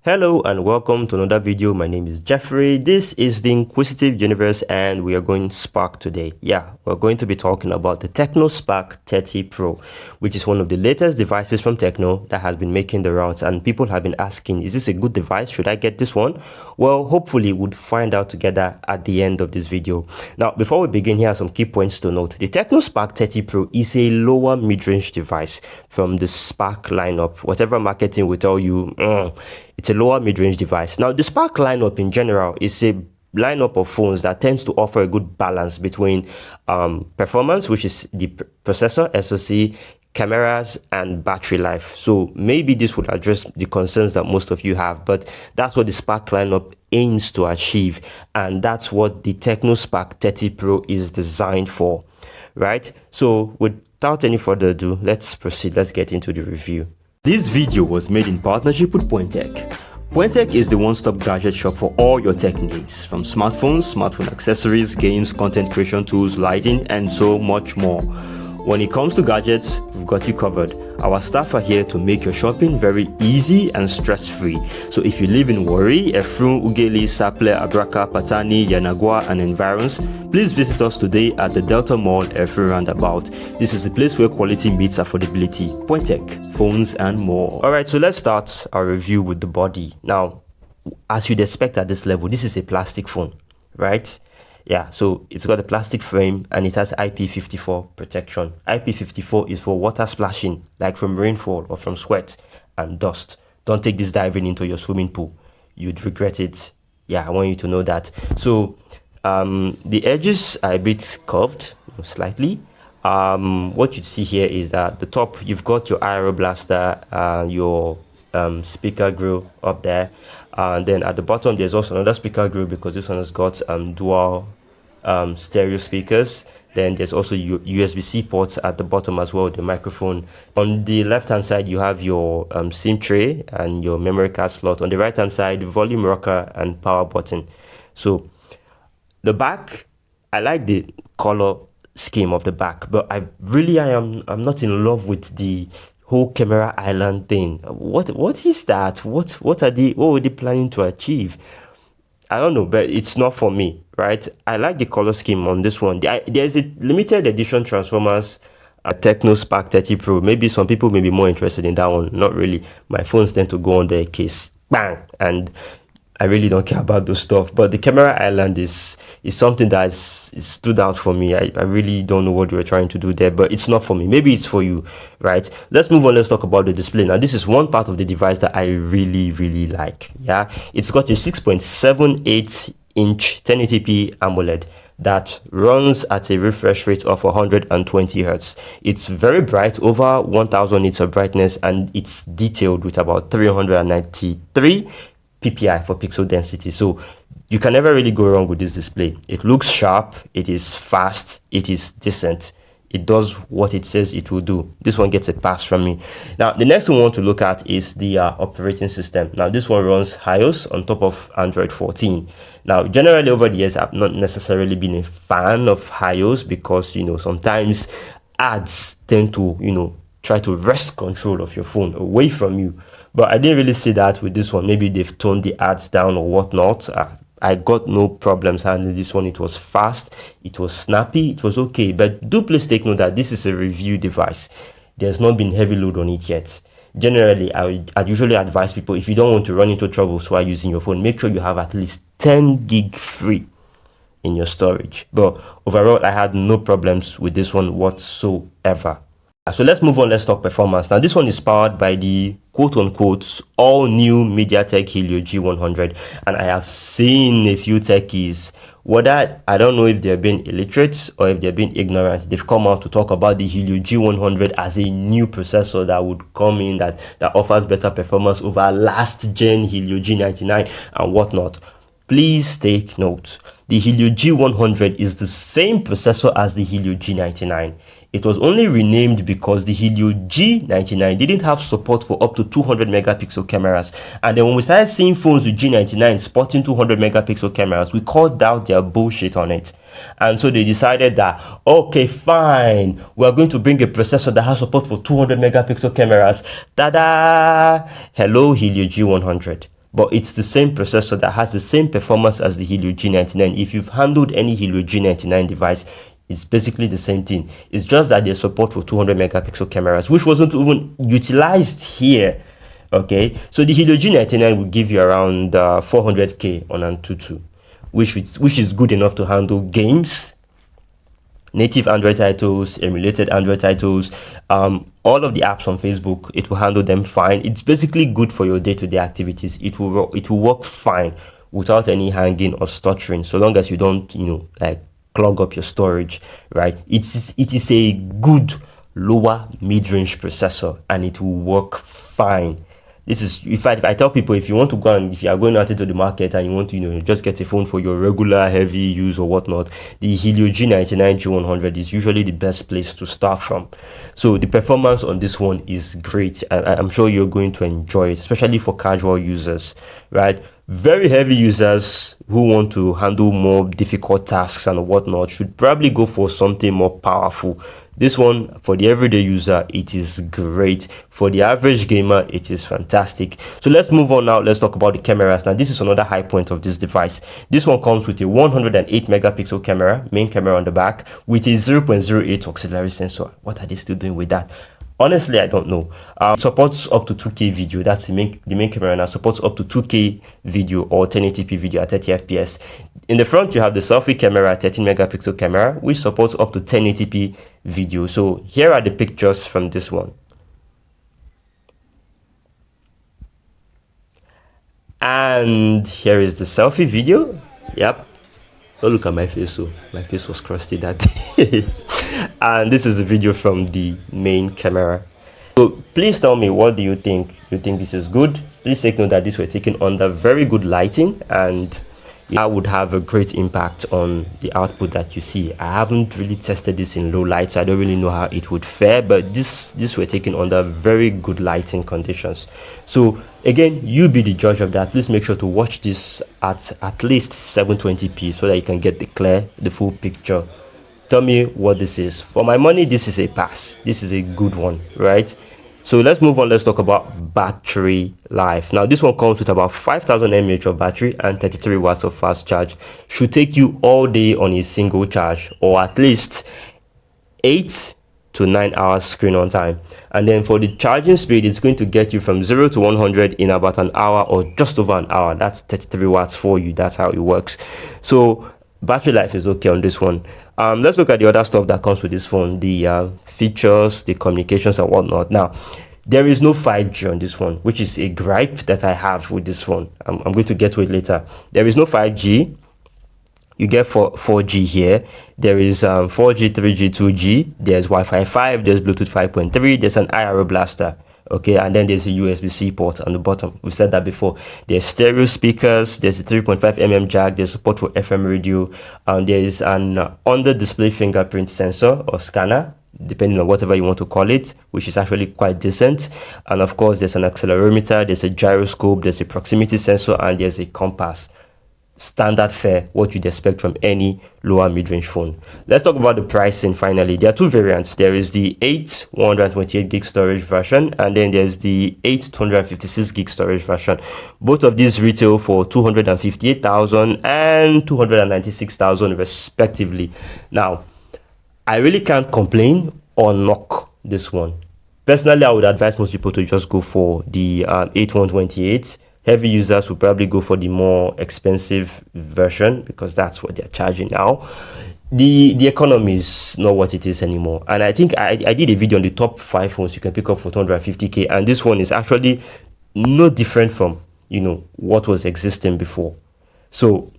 Hello and welcome to another video. My name is Jeffrey. This is the Inquisitive Universe and we are going Spark today. Yeah, we're going to be talking about the Tecno Spark 30 Pro, which is one of the latest devices from Tecno that has been making the rounds, and people have been asking, is this a good device? Should I get this one? Well, hopefully we'll find out together at the end of this video. Now, before we begin, here are some key points to note. The Tecno Spark 30 Pro is a lower mid-range device from the Spark lineup. Whatever marketing will tell you, it's a lower mid-range device. Now, the Spark lineup in general is a lineup of phones that tends to offer a good balance between performance, which is the processor, SoC, cameras, and battery life. So maybe this would address the concerns that most of you have, but that's what the Spark lineup aims to achieve, and that's what the Tecno Spark 30 Pro is designed for, right? So without any further ado, let's proceed. Let's get into the review. This video was made in partnership with Pointech. Pointech is the one-stop gadget shop for all your tech needs, from smartphones, smartphone accessories, games, content creation tools, lighting, and so much more. When it comes to gadgets, we've got you covered. Our staff are here to make your shopping very easy and stress-free. So if you live in Warri, Efrun, Ughelli, Sapele, Abraka, Patani, Yanagwa, and environs, please visit us today at the Delta Mall, Efrun Roundabout. This is the place where quality meets affordability. Pointech, phones, and more. Alright, so let's start our review with the body. Now, as you'd expect at this level, this is a plastic phone, right? Yeah, so it's got a plastic frame and it has IP54 protection. IP54 is for water splashing, like from rainfall or from sweat and dust. Don't take this diving into your swimming pool. You'd regret it. Yeah, I want you to know that. So the edges are a bit curved, slightly. What you see here is that the top, you've got your Aero Blaster, your speaker grill up there. And then at the bottom, there's also another speaker grill because this one has got dual stereo speakers. Then there's also USB-C ports at the bottom as well, the microphone. On the left hand side, you have your SIM tray and your memory card slot. On the right hand side, volume rocker and power button. So the back, I like the color scheme of the back, but I'm not in love with the whole camera island thing. What is that? What were they planning to achieve? I don't know, but it's not for me, right? I like the color scheme on this one. There's a limited edition Transformers Tecno Spark 30 Pro. Maybe some people may be more interested in that one. Not really. My phones tend to go on the case, bang, and I really don't care about those stuff. But the camera island is something that stood out for me. I really don't know what they were trying to do there, but it's not for me. Maybe it's for you, right? Let's move on. Let's talk about the display. Now, this is one part of the device that I really like. Yeah, it's got a 6.78-inch 1080p AMOLED that runs at a refresh rate of 120 Hz. It's very bright, over 1000 nits of brightness, and it's detailed with about 393 ppi for pixel density. So you can never really go wrong with this display. It looks sharp, it is fast, it is decent, it does what it says it will do. This one gets a pass from me. Now, the next one we want to look at is the operating system. Now, this one runs iOS on top of Android 14. Now, generally over the years, I've not necessarily been a fan of iOS because, sometimes ads tend to, try to wrest control of your phone away from you. But I didn't really see that with this one. Maybe they've toned the ads down or whatnot. I got no problems handling this one. It was fast, it was snappy, it was okay. But do please take note that this is a review device. There's not been heavy load on it yet. Generally, I'd usually advise people, if you don't want to run into troubles while using your phone, make sure you have at least 10 gig free in your storage. But overall, I had no problems with this one whatsoever. So let's move on. Let's talk performance. Now, this one is powered by the quote-unquote all-new MediaTek Helio G100, and I have seen a few techies, whether I don't know if they're being illiterate or if they're being ignorant, they've come out to talk about the Helio G100 as a new processor that would come in that offers better performance over last-gen Helio G99 and whatnot. Please take note. The Helio G100 is the same processor as the Helio G99. It was only renamed because the Helio G99 didn't have support for up to 200 megapixel cameras. And then when we started seeing phones with G99 sporting 200 megapixel cameras, we called out their bullshit on it. And so they decided that, okay, fine, we're going to bring a processor that has support for 200 megapixel cameras. Ta-da! Hello, Helio G100. but it's the same processor that has the same performance as the Helio G99. If you've handled any Helio G99 device, it's basically the same thing. It's just that there's support for 200 megapixel cameras, which wasn't even utilized here. Okay, so the Helio G99 will give you around 400k on Antutu, which is good enough to handle games, native Android titles, emulated Android titles, all of the apps on Facebook. It will handle them fine. It's basically good for your day-to-day activities. It will work fine without any hanging or stuttering, so long as you don't, like clog up your storage, right? It is a good lower mid-range processor, and it will work fine. This is, if I tell people, if you want to go and if you are going out into the market and you want to, just get a phone for your regular heavy use or whatnot, the Helio G99 G100 is usually the best place to start from. So the performance on this one is great. I'm sure you're going to enjoy it, especially for casual users, right? Very heavy users who want to handle more difficult tasks and whatnot should probably go for something more powerful. This one, for the everyday user, it is great. For the average gamer, it is fantastic. So let's move on now. Let's talk about the cameras. Now, this is another high point of this device. This one comes with a 108 megapixel camera, main camera on the back, with a 0.08 auxiliary sensor. What are they still doing with that? Honestly, I don't know. Supports up to 2K video. That's the main camera now. Supports up to 2K video or 1080p video at 30 FPS. In the front, you have the selfie camera, 13 megapixel camera, which supports up to 1080p video. So here are the pictures from this one. And here is the selfie video. Yep. Don't look at my face, so my face was crusty that day. And this is a video from the main camera. So please tell me, what do you think? Do you think this is good? Please take note that this were taken under very good lighting, and that would have a great impact on the output that you see. I haven't really tested this in low light, so I don't really know how it would fare, but this were taken under very good lighting conditions. So again, you be the judge of that. Please make sure to watch this at least 720p so that you can get the full picture. Tell me what this is. For my money, this is a pass. This is a good one, right? So let's move on. Let's talk about battery life. Now, this one comes with about 5000 mAh of battery and 33 watts of fast charge. Should take you all day on a single charge, or at least 8 to 9 hours screen on time. And then for the charging speed, it's going to get you from 0 to 100 in about an hour or just over an hour. That's 33 watts for you. That's how it works. So battery life is okay on this one. Let's look at the other stuff that comes with this phone, the features, the communications and whatnot. Now, there is no 5G on this one, which is a gripe that I have with this one. I'm going to get to it later. There is no 5G. You get 4G here. There is 4G, 3G, 2G. There's Wi-Fi 5. There's Bluetooth 5.3. There's an IR blaster. Okay, and then there's a USB-C port on the bottom. We've said that before. There's stereo speakers. There's a 3.5mm jack. There's support for FM radio. And there's an under-display fingerprint sensor or scanner, depending on whatever you want to call it, which is actually quite decent. And of course, there's an accelerometer. There's a gyroscope. There's a proximity sensor, and there's a compass. Standard fare, what you'd expect from any lower mid-range phone. Let's talk about the pricing finally. There are two variants. There is the 8 128 gig storage version, and then there's the 8 256 gig storage version. Both of these retail for 258,000 and 296,000 respectively. Now, I really can't complain or knock this one. Personally, I would advise most people to just go for the 8 128. Heavy users will probably go for the more expensive version because that's what they're charging now. The economy is not what it is anymore. And I think I did a video on the top 5 phones you can pick up for 250k, and this one is actually no different from what was existing before. So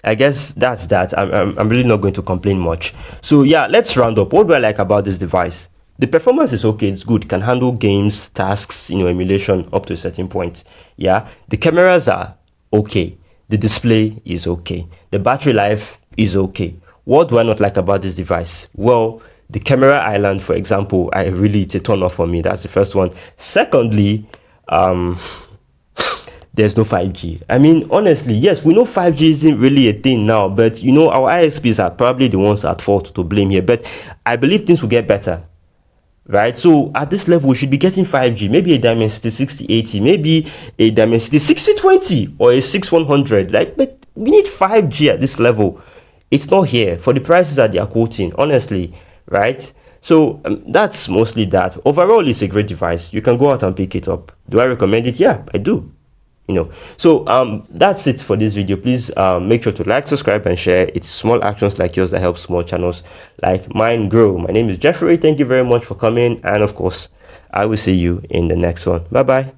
I guess that's that. I'm really not going to complain much. So yeah, let's round up. What do I like about this device? The performance is okay, it's good, can handle games, tasks, emulation up to a certain point. Yeah, the cameras are okay, the display is okay, the battery life is okay. What do I not like about this device? Well, the camera island, for example, it's a turn off for me. That's the first one. Secondly, there's no 5G. I mean, honestly, yes, we know 5G isn't really a thing now, but our ISPs are probably the ones at fault to blame here. But I believe things will get better. right? So at this level, we should be getting 5G, maybe a Dimensity 6080, maybe a Dimensity 6020 or a 6100. Like, but we need 5G at this level. It's not here for the prices that they are quoting, honestly, right? So that's mostly that. Overall, it's a great device. You can go out and pick it up. Do I recommend it? Yeah, I do. So that's it for this video. Please make sure to like, subscribe, and share. It's small actions like yours that help small channels like mine grow. My name is Jeffrey. Thank you very much for coming, and of course I will see you in the next one. Bye bye.